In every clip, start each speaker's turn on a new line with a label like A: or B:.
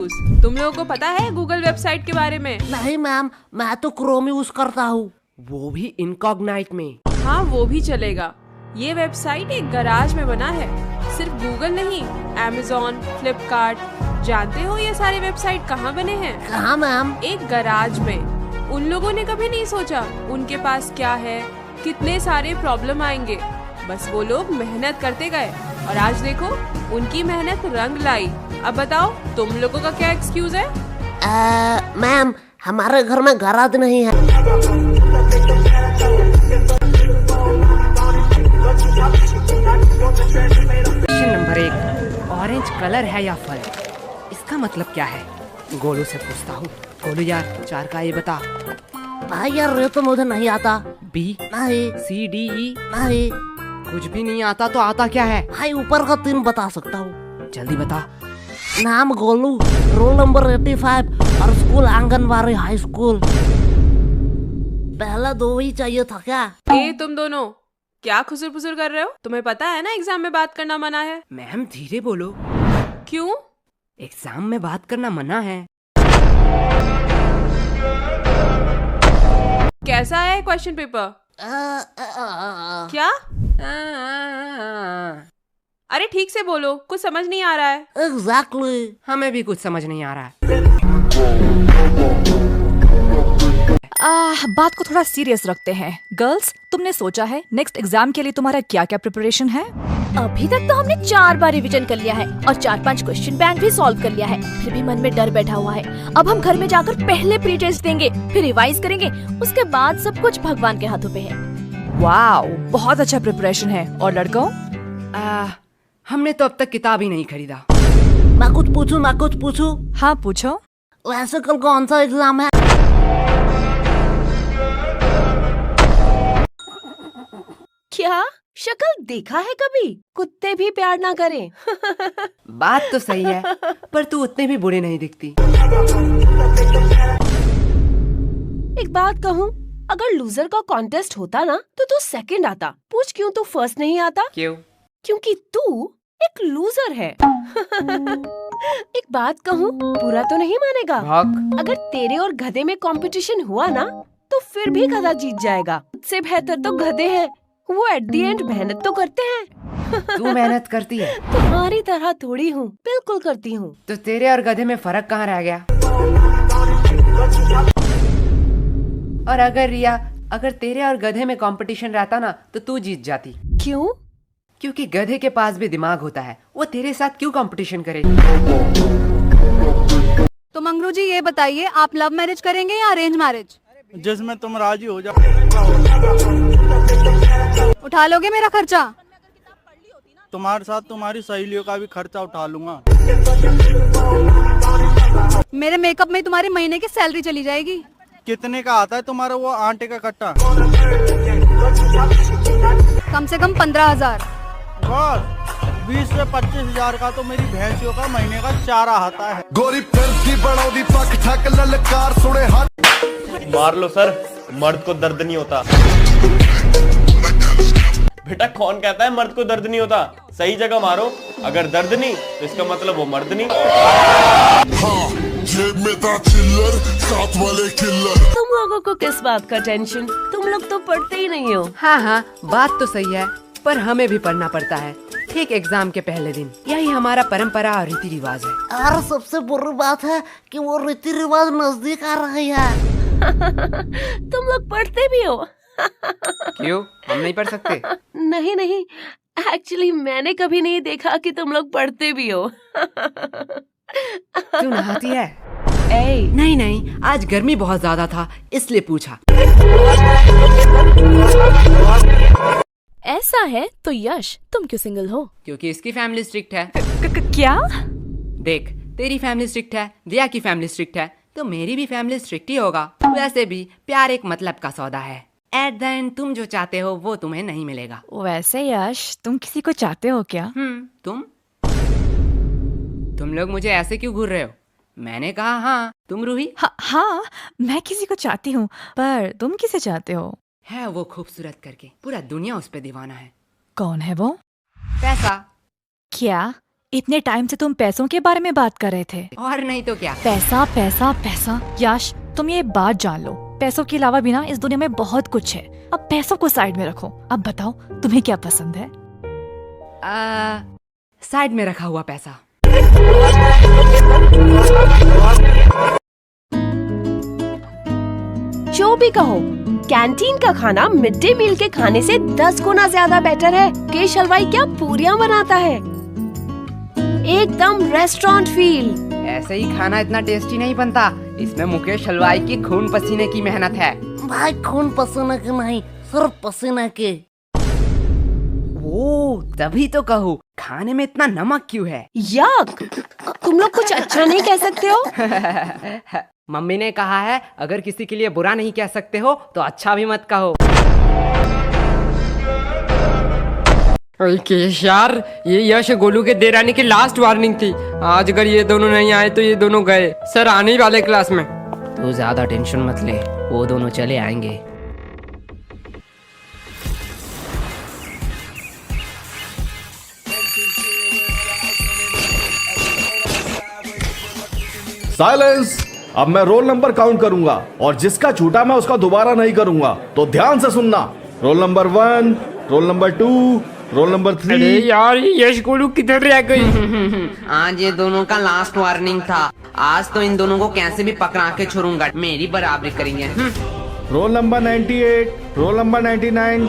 A: तुम लोगों को पता है गूगल वेबसाइट के बारे में?
B: नहीं मैम, मैं तो क्रोम यूज करता हूँ, वो भी इनकॉग्नाइट में।
A: हाँ, वो भी चलेगा। ये वेबसाइट एक गराज में बना है। सिर्फ गूगल नहीं, Amazon, फ्लिपकार्ट, जानते हो ये सारे वेबसाइट कहाँ बने हैं?
B: कहाँ मैम?
A: एक गराज में। उन लोगों ने कभी नहीं सोचा उनके पास क्या है, कितने सारे प्रॉब्लम आएंगे। बस वो लोग मेहनत करते गए और आज देखो उनकी मेहनत रंग लाई। अब बताओ तुम लोगों का क्या एक्सक्यूज है?
B: मैम, हमारे घर में गराज नहीं है।
C: क्वेश्चन नंबर 1, ऑरेंज कलर है या फल? इसका मतलब क्या है? गोलू से पूछता हूँ। गोलू यार, 4 का ये बता।
B: भाई यार, ये तो मुझे नहीं आता।
C: बी,
B: नहीं।
C: सी, डी, ई?
B: नहीं
C: कुछ भी नहीं आता तो आता क्या है?
B: भाई, ऊपर का 3 बता सकता हूँ।
C: जल्दी बता।
B: नाम गोलू, रोल नंबर 85 और स्कूल आंगनबाड़ी हाई स्कूल। पहला 2 ही चाहिए था क्या?
A: तुम दोनों क्या खुसुर फुसुर कर रहे हो? तुम्हें पता है ना एग्जाम में बात करना मना है।
C: मैम धीरे बोलो।
A: क्यों?
C: एग्जाम में बात करना मना है।
A: कैसा है क्वेश्चन पेपर? क्या? अरे ठीक से बोलो, कुछ समझ नहीं आ रहा है।
B: एग्जैक्टली।
C: हमें भी कुछ समझ नहीं आ रहा है।
D: बात को थोड़ा सीरियस रखते हैं। गर्ल्स, तुमने सोचा है नेक्स्ट एग्जाम के लिए तुम्हारा क्या क्या प्रिपरेशन है?
E: अभी तक तो हमने 4 बार रिवीजन कर लिया है और 4-5 क्वेश्चन बैंक भी सॉल्व कर लिया है। फिर भी मन में डर बैठा हुआ है। अब हम घर में जाकर पहले प्री टेस्ट देंगे, फिर रिवाइज करेंगे, उसके बाद सब कुछ भगवान के हाथों पे है।
D: वाओ, बहुत अच्छा प्रिपरेशन है। और लड़कों?
C: हमने तो अब तक किताब ही नहीं खरीदा।
B: मैं कुछ पूछूं?
D: हाँ पूछो।
B: वैसे कल कौन सा एग्जाम है?
E: क्या शक्ल देखा है कभी? कुत्ते भी प्यार ना करें।
C: बात तो सही है, पर तू उतने भी बुरे नहीं दिखती।
E: एक बात कहूँ, अगर लूजर का कॉन्टेस्ट होता ना तो तू सेकंड आता। पूछ क्यों तू फर्स्ट नहीं आता?
C: क्यों?
E: क्योंकि तू एक लूजर है। एक बात कहूँ, बुरा तो नहीं मानेगा? अगर तेरे और गधे में कंपटीशन हुआ ना तो फिर भी गधा जीत जाएगा। उससे बेहतर तो गधे हैं, वो एट द एंड मेहनत तो करते हैं।
C: तू मेहनत करती है?
E: तुम्हारी तरह थोड़ी हूँ, बिल्कुल करती हूँ।
C: तो तेरे और गधे में फर्क कहाँ रह गया? और अगर रिया, अगर तेरे और गधे में कंपटीशन रहता ना तो तू जीत जाती।
E: क्यों?
C: क्योंकि गधे के पास भी दिमाग होता है, वो तेरे साथ क्यों कंपटीशन करे?
F: तो मंगरू जी ये बताइए, आप लव मैरिज करेंगे या अरेंज मैरिज?
G: जिसमें तुम राजी हो जाओ।
F: उठा लोगे मेरा खर्चा?
G: तुम्हारे साथ तुम्हारी सहेलियों का भी खर्चा उठा लूंगा।
F: मेरे मेकअप में तुम्हारी महीने की सैलरी चली जाएगी।
G: कितने का आता है तुम्हारा वो आटे का कट्टा?
F: कम से कम 15,000।
G: बस 20 से 25,000 का तो मेरी भैंसियों का महीने का चारा आता है।
H: गोरी फिरती बढ़ाओ पक ठक ललकार सुने हाथ।
I: मार लो सर, मर्द को दर्द नहीं होता। बेटा कौन कहता है मर्द को दर्द नहीं होता? सही जगह मारो। अगर दर्द नहीं तो इसका मतलब वो मर्द नहीं।
H: हाँ, जेब में था चिल्लर, साथ वाले किल्लर।
E: तुम लोगों को किस बात का टेंशन? तुम लोग तो पढ़ते ही नहीं हो।
C: हाँ, बात तो सही है, पर हमें भी पढ़ना पड़ता है, ठीक एग्जाम के पहले दिन। यही हमारा परंपरा और रीति रिवाज है।
B: और सबसे बुरी बात है कि वो रीति रिवाज नजदीक आ रही है।
E: तुम लोग पढ़ते भी हो?
C: क्यों, हम नहीं पढ़ सकते?
E: नहीं, एक्चुअली मैंने कभी नहीं देखा कि तुम लोग पढ़ते भी हो।
C: तू नहाती है? नहीं, आज गर्मी बहुत ज्यादा था इसलिए पूछा।
E: ऐसा है तो यश, तुम क्यों सिंगल हो?
C: क्योंकि इसकी फैमिली स्ट्रिक्ट है।
E: क्या?
C: देख, तेरी फैमिली स्ट्रिक्ट है, दिया की फैमिली स्ट्रिक्ट है, तो मेरी भी फैमिली स्ट्रिक्ट ही होगा। वैसे भी प्यार एक मतलब का सौदा है। एट द एंड तुम जो चाहते हो वो तुम्हें नहीं मिलेगा।
D: वैसे यश, तुम किसी को चाहते हो क्या?
C: तुम लोग मुझे ऐसे क्यों घूर रहे हो? मैंने कहा हाँ। तुम रूही?
D: हाँ, मैं किसी को चाहती हूँ, पर तुम किसे चाहते हो?
C: है वो खूबसूरत करके, पूरा दुनिया उस पे दीवाना है।
D: कौन है वो?
C: पैसा।
D: क्या इतने टाइम से तुम पैसों के बारे में बात कर रहे थे।
C: और नहीं तो क्या।
D: पैसा पैसा पैसा। यश, तुम ये बात जान लो, पैसों के अलावा भी ना इस दुनिया में बहुत कुछ है। अब पैसों को साइड में रखो। अब बताओ तुम्हें क्या पसंद है?
C: साइड में रखा हुआ पैसा।
E: जो भी कहो, कैंटीन का खाना मिड डे मील के खाने से 10 गुना ज्यादा बेटर है। केश हलवाई क्या पूरियां बनाता है, एकदम रेस्टोरेंट फील।
C: ऐसे ही खाना इतना टेस्टी नहीं बनता, इसमें मुकेश हलवाई की खून पसीने की मेहनत है।
B: भाई खून पसीना के नहीं, सिर्फ पसीना के।
C: ओ, तभी तो कहूँ खाने में इतना नमक क्यों है।
E: यक, तुम लोग कुछ अच्छा नहीं कह सकते हो?
C: मम्मी ने कहा है अगर किसी के लिए बुरा नहीं कह सकते हो तो अच्छा भी मत कहो।
J: केश यार, ये यश गोलू के देर आने की लास्ट वार्निंग थी। आज अगर ये दोनों नहीं आए तो ये दोनों गए। सर आने ही वाले क्लास में।
C: तू ज्यादा टेंशन मत ले, वो दोनों चले आएंगे।
K: साइलेंस। अब मैं रोल नंबर काउंट करूंगा और जिसका झूठा मैं उसका दोबारा नहीं करूंगा, तो ध्यान से सुनना। Roll number 1, roll number 2, roll number 3।
J: अरे यार, यश गोलू किधर रह गई?
C: आज ये दोनों का लास्ट वार्निंग था। आज तो इन दोनों को कैसे भी पकड़ा के छोड़ूंगा, मेरी बराबरी करेंगे।
K: Roll number 98, roll number 99,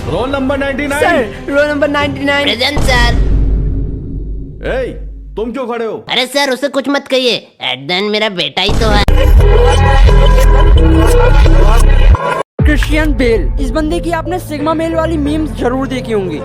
K: roll number 99।
C: Sir, roll number 99
L: present sir.
K: ए, तुम क्यों खड़े हो?
L: अरे सर उसे कुछ मत कहिए, एट द एंड मेरा बेटा ही तो है।
J: क्रिश्चियन बेल, इस बंदे की आपने सिग्मा मेल वाली मीम्स जरूर देखी होंगी।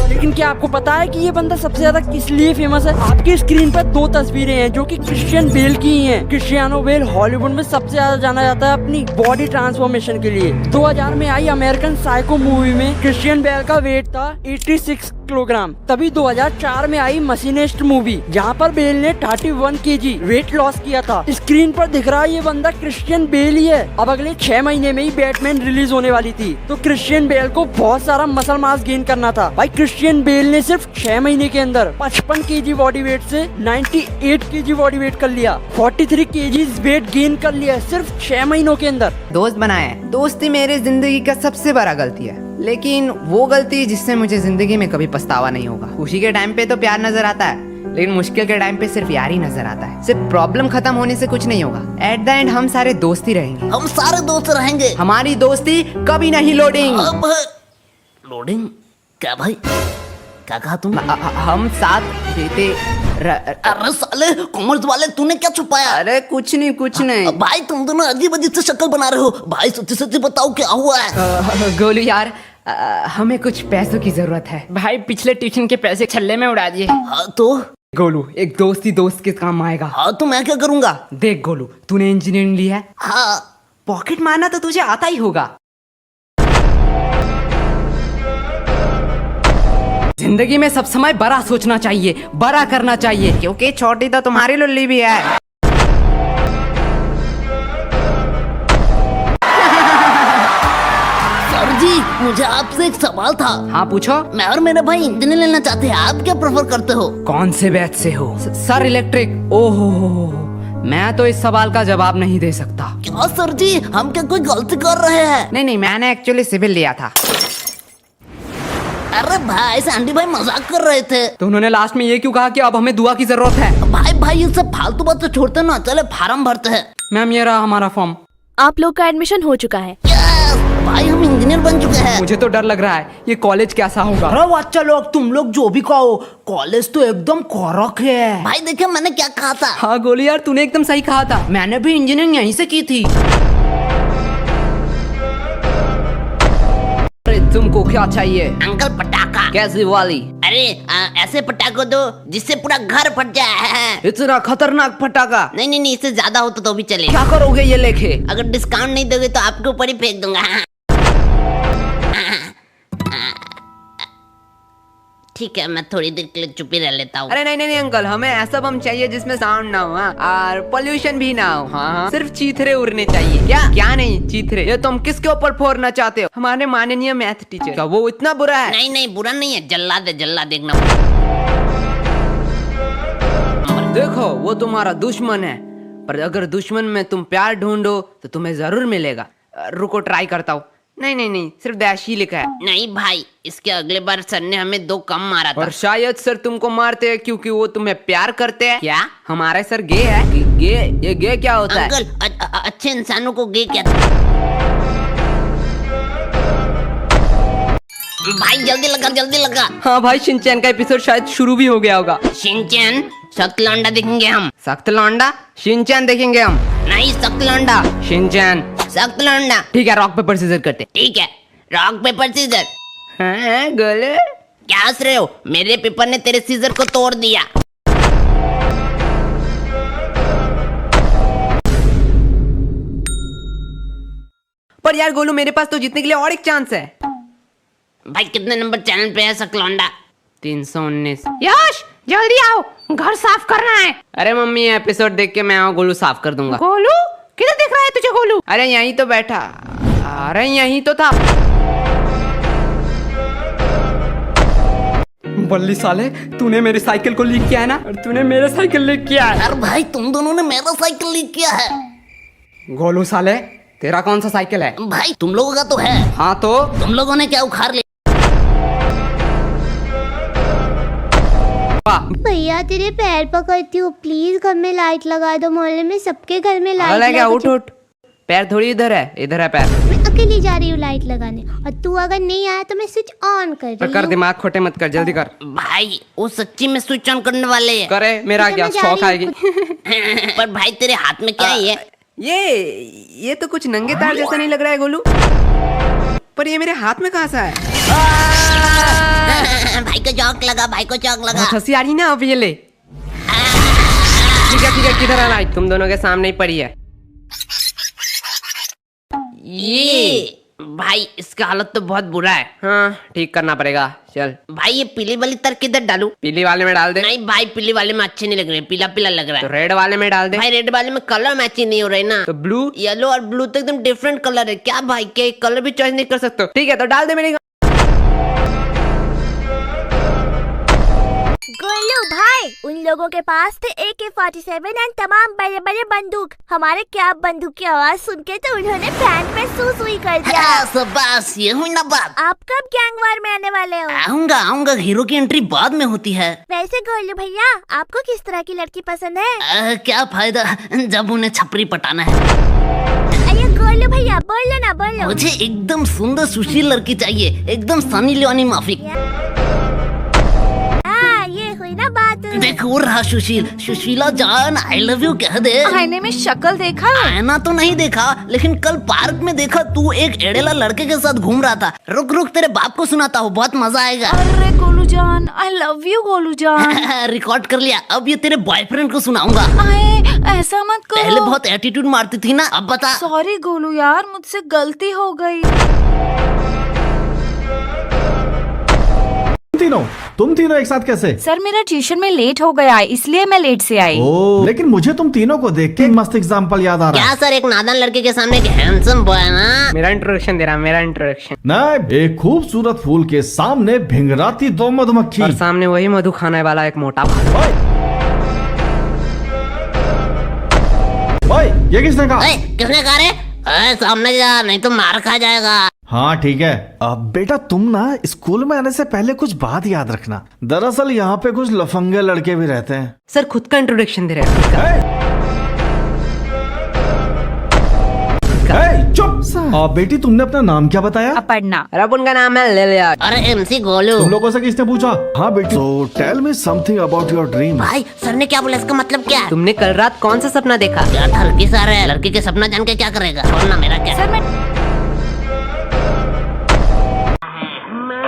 J: लेकिन क्या आपको पता है कि ये बंदा सबसे ज्यादा किस लिए फेमस है? आपकी स्क्रीन पर 2 तस्वीरें हैं जो कि क्रिश्चियन बेल की ही हैं। क्रिस्टियानो बेल हॉलीवुड में सबसे ज्यादा जाना जाता है अपनी बॉडी ट्रांसफॉर्मेशन के लिए। 2000 में आई अमेरिकन साइको मूवी में क्रिश्चियन बेल का वेट था 86 किलोग्राम। तभी 2004 में आई मशीनिस्ट मूवी, जहाँ पर बेल ने 31 kg वेट लॉस किया था। स्क्रीन पर दिख रहा है ये बंदा क्रिश्चियन बेल ही है। अब अगले 6 महीने में ही बैटमैन रिलीज होने वाली थी, तो क्रिश्चियन बेल को बहुत सारा मसल मास गेन करना था। भाई क्रिश्चियन बेल ने सिर्फ 6 महीने के अंदर 55 kg बॉडी वेट से 98 kg बॉडी वेट कर लिया। 43 kg वेट गेन कर लिया सिर्फ 6 महीनों के अंदर।
C: दोस्त बनाए। दोस्ती मेरी जिंदगी का सबसे बड़ा गलती है, लेकिन वो गलती जिससे मुझे जिंदगी में कभी पछतावा नहीं होगा। खुशी के टाइम पे तो प्यार नजर आता है, लेकिन मुश्किल के टाइम पे सिर्फ यार ही नजर आता है। सिर्फ प्रॉब्लम खत्म होने से कुछ नहीं होगा। एट द एंड हम सारे दोस्त ही रहेंगे।
B: हम सारे दोस्त रहेंगे।
C: हमारी दोस्ती कभी नहीं लोडिंग।
B: लोडिंग क्या भाई? क्या कहा तुम?
C: हम साथ बीते
B: अरे साले कॉमर्स वाले, तूने क्या छुपाया?
C: अरे कुछ नहीं।
B: भाई तुम दोनों अजीब अजीब से शक्ल बना रहे हो। भाई सच्ची सच्ची बताओ क्या हुआ है?
C: गोलू यार, हमें कुछ पैसों की जरूरत है।
J: भाई पिछले ट्यूशन के पैसे छल्ले में उड़ा दिए।
B: हाँ तो
C: गोलू, एक दोस्त ही दोस्त के काम आएगा।
B: हाँ तो मैं क्या करूँगा?
C: देख गोलू, तूने इंजीनियरिंग ली है।
B: हाँ।
C: पॉकेट मारना तो तुझे आता ही होगा। जिंदगी में सब समय बड़ा सोचना चाहिए, बड़ा करना चाहिए, क्योंकि छोटी तो तुम्हारी लुल्ली भी है।
B: सर जी, मुझे आपसे एक सवाल था।
C: हाँ पूछो।
B: मैं और मेरे भाई इंजीनियर लेना चाहते हैं, आप क्या प्रेफर करते हो?
C: कौन से बैच से हो? Sir electric. ओहो, मैं तो इस सवाल का जवाब नहीं दे सकता।
B: क्या सर जी, हम क्या कोई गलती कर रहे हैं?
C: नहीं, मैंने एक्चुअली सिविल लिया था।
B: अरे भाई सैंडी भाई मजाक कर रहे थे।
C: तो उन्होंने लास्ट में ये क्यों कहा कि अब हमें दुआ की जरूरत है?
B: भाई ये सब फालतू बात तो छोड़ते ना, चले फार्म भरते हैं।
C: मैम ये रहा हमारा फॉर्म।
E: आप लोग का एडमिशन हो चुका है।
B: भाई हम इंजीनियर बन चुके हैं।
C: मुझे तो डर लग रहा है, ये कॉलेज कैसा होगा।
B: अरे बच्चा लोग, तुम लोग जो भी कहो, कॉलेज तो एकदम कड़क है। भाई देखिए मैंने क्या कहा था।
C: हाँ गोलू यार, तूने एकदम सही कहा था। मैंने भी इंजीनियरिंग यहीं से की थी। तुमको क्या चाहिए?
L: अंकल पटाखा।
C: कैसी वाली?
L: अरे ऐसे पटाखा दो जिससे पूरा घर फट जाए।
C: इतना खतरनाक पटाखा?
L: नहीं, इससे ज्यादा हो तो भी चलेगा।
C: क्या करोगे ये लेके?
L: अगर डिस्काउंट नहीं दोगे तो आपके ऊपर ही फेंक दूंगा। ठीक है, मैं थोड़ी देर के लिए चुप ही रह लेता हूँ।
C: अरे नहीं नहीं नहीं अंकल, हमें ऐसा बम चाहिए जिसमें साउंड ना हो और पोल्यूशन भी ना हो। हाँ, सिर्फ चीथरे उड़ने चाहिए। क्या नहीं चीथरे, ये तुम किसके ऊपर फोड़ना चाहते हो? हमारे माननीय मैथ टीचर। क्या वो इतना बुरा है?
L: नहीं नहीं, बुरा नहीं है, जल्लाद है, जल्लाद देखना।
C: देखो वो तुम्हारा दुश्मन है, पर अगर दुश्मन में तुम प्यार ढूंढो तो तुम्हें जरूर मिलेगा। रुको ट्राई करता हूँ। नहीं नहीं नहीं, सिर्फ डैश ही लिखा है।
L: नहीं भाई, इसके अगले बार सर ने हमें 2 कम मारा था।
C: और शायद सर तुमको मारते हैं क्योंकि वो तुम्हें प्यार करते हैं। क्या हमारे सर गे है? गे? ये गे क्या होता है?
L: अंकल, अच्छे इंसानों को गे कहते हैं। भाई जल्दी लगा, जल्दी लगा।
C: हाँ भाई, शिनचैन का एपिसोड शायद शुरू भी हो गया होगा।
L: शिनचैन, सख्त लौंडा देखेंगे हम।
C: सख्त लौंडा? शिनचैन देखेंगे हम।
L: नहीं, सख्त लौंडा।
C: शिनचैन।
L: सख्त लौंडा।
C: ठीक है, रॉक पेपर सीजर करते।
L: ठीक है, रॉक पेपर सीजर।
C: हाँ गोलू,
L: क्या हंस रहे हो? मेरे पेपर ने तेरे सीजर को तोड़ दिया।
C: पर यार गोलू, मेरे पास तो जीतने के लिए और एक चांस है।
L: भाई कितने नंबर चैनल पे है सख्त लौंडा?
C: 319। यश जल्दी आओ, घर साफ करना है। अरे मम्मी, ये एपिसोड देख के मैं गोलू साफ कर दूंगा। गोलू किधर दिख रहा है तुझे? गोलू अरे यहीं तो बैठा। अरे यहीं तो था।
J: बल्ली साले, तूने मेरी साइकिल को लीक किया है ना, और तूने मेरे साइकिल लीक किया है।
L: अरे भाई, तुम दोनों ने मेरा साइकिल लीक किया है।
J: गोलू साले, तेरा कौन सा साइकिल है?
L: भाई तुम लोगों का तो है।
J: हाँ तो
L: तुम लोगों ने क्या उखाड़ लिया?
M: भैया तेरे पैर पकड़ती हूँ, प्लीज घर में लाइट लगा दो। मोहल्ले में सबके घर में लाइट लगा।
C: उठ उठ, पैर थोड़ी इधर है, इधर है पैर।
M: मैं अकेली जा रही हूँ लाइट लगाने, और तू अगर नहीं आया तो मैं स्विच ऑन कर रही
C: कर,
M: हूँ।
C: दिमाग खोटे मत कर, जल्दी कर।
L: भाई वो सच्ची में स्विच ऑन करने वाले हैं।
C: करे, मेरा क्या शौक आएगी।
L: पर भाई तेरे हाथ में क्या है
C: ये तो कुछ नंगे तार जैसा नहीं लग रहा है गोलू, पर ये मेरे हाथ में कहाँ सा है?
L: भाई को चौक लगा, भाई को चौक लगा।
C: हंसी आ रही ना, अब ये ले। ठीक है, किधर है लाइट? तुम दोनों के सामने ही पड़ी है।
L: ये भाई, इसका हालत तो बहुत बुरा है।
C: हाँ, ठीक करना पड़ेगा। चल
L: भाई, ये पीली वाली तार किधर डालूं?
C: पीली वाले में डाल दे।
L: नहीं भाई, पीली वाले में अच्छे नहीं लग रहे, पीला पीला लग रहा
C: तो
L: है।
C: रेड वाले में डाल दे।
L: भाई रेड वाले में कलर मैचिंग नहीं हो रहे ना।
C: तो ब्लू?
L: येलो और ब्लू तो एकदम डिफरेंट कलर है। क्या भाई, क्या कलर भी चॉइस नहीं कर सकते?
C: ठीक है, तो डाल दे मेरे।
M: गोलू भाई, उन लोगों के पास थे AK-47 एंड तमाम बड़े बड़े बंदूक। हमारे क्या बंदूक की आवाज सुन के तो उन्होंने पैंट में सुई कर दिया।
L: बस ये हुई ना बात।
M: आप कब गैंग वार में आने वाले हो?
L: आऊंगा, हीरो की एंट्री बाद में होती है।
M: वैसे गोलू भैया, आपको किस तरह की लड़की पसंद है?
L: क्या फायदा जब उन्हें छपरी पटाना है।
M: अरे गोलू भैया, बोलो ना, बोलो।
L: मुझे एकदम सुंदर सुशील लड़की चाहिए, एकदम सनी लियोनी माफिक।
M: ये हुई ना बात।
L: देखो रहा सुशील, सुशीला जान आई लव यू कह दे।
D: आईने में शक्ल देखा?
L: आईना तो नहीं देखा, लेकिन कल पार्क में देखा, तू एक एड़ेला लड़के के साथ घूम रहा था। रुक तेरे बाप को सुनाता हूँ, बहुत मजा आएगा।
D: अरे गोलू जान, आई लव यू गोलू जान।
L: रिकॉर्ड कर लिया, अब ये तेरे बॉयफ्रेंड को सुनाऊंगा।
D: ऐसा मत करो।
L: पहले बहुत एटीट्यूड मारती थी ना, अब बता।
D: सॉरी गोलू यार, मुझसे गलती हो गई।
K: तुम तीनों एक साथ कैसे?
D: सर मेरा ट्यूशन में लेट हो गया, इसलिए मैं लेट से आई।
K: लेकिन मुझे तुम तीनों को देख के एक मस्त एग्जाम्पल याद आ रहा है।
L: क्या सर, एक नादान लड़के के सामने एक हैंडसम बॉय है ना।
C: मेरा इंट्रोडक्शन दे रहा, मेरा इंट्रोडक्शन।
K: नहीं, एक खूबसूरत फूल के सामने भिंगराती 2 मधुमक्खी,
C: और सामने वही मधु खाने वाला एक मोटा
K: भाई। ये किसने कहा?
L: किसने कहा रे? सामने जा, नहीं तो मार खा जाएगा।
K: हाँ ठीक है। अब बेटा तुम ना स्कूल में आने से पहले कुछ बात याद रखना। दरअसल यहाँ पे कुछ लफंगे लड़के भी रहते हैं।
C: सर खुद का इंट्रोडक्शन दे रहे हैं।
K: चुप। बेटी तुमने अपना नाम क्या बताया?
D: अपर्णा।
C: अब उनका नाम है ले लिया।
L: अरे MC गोलू।
K: तुम लोगों से किसने पूछा? हाँ बेटी, so tell me something about your dream।
L: भाई सर ने क्या बोला, इसका मतलब क्या है?
C: तुमने कल रात कौन सा सपना देखा?
L: क्या ठरकी सारे है, लड़की के सपना जान के क्या करेगा? छोड़ना, मेरा क्या।
D: सर मैं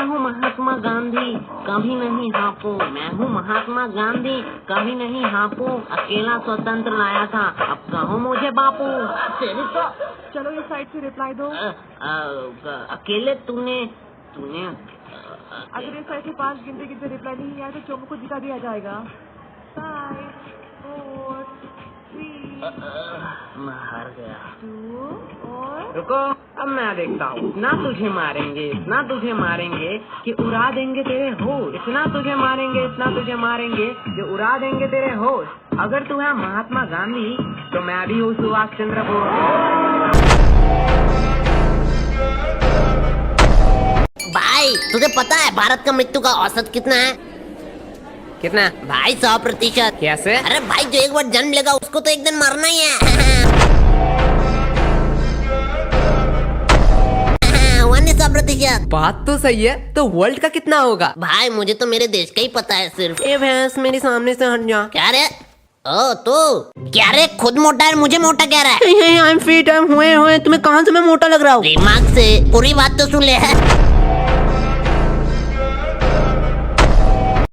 L: हूँ महात्मा गांधी, कभी नहीं हापू। मैं हूँ महात्मा गांधी, कभी नहीं हापू। अकेला स्वतंत्र लाया था, अब कहो मुझे बापू। तेरी तो चलो ये साइड से रिप्लाई दो। अकेले तूने
N: अगर ये 100 से 5 गिनते गिनते रिप्लाई नहीं आया तो चोमू को जिता दिया जाएगा। 5 4 3
L: मैं हार गया।
N: 2 और
L: रुको, अब मैं देखता हूँ। इतना तुझे मारेंगे कि उड़ा देंगे तेरे होश। इतना तुझे मारेंगे कि उड़ा देंगे तेरे होश। अगर तू है महात्मा गांधी तो मैं भी हूँ सुभाष चंद्र बोस।
B: भाई तुझे पता है भारत का मृत्यु का औसत कितना है?
C: कितना
B: भाई 100%।
C: कैसे?
B: अरे भाई जो एक बार जन्म लेगा उसको तो एक दिन मरना ही है। 100%।
C: बात तो सही है, तो वर्ल्ड का कितना होगा?
B: भाई मुझे तो मेरे देश का ही पता है सिर्फ।
C: ए भैंस मेरे सामने से हट जा।
B: क्या रे? ओ तू क्या रे, खुद मोटा है मुझे मोटा कह रहा है?
C: आई एम फिट, हुए तुम्हें कहाँ से मैं मोटा लग रहा हूँ?
B: दिमाग से पूरी बात तो सुन ले।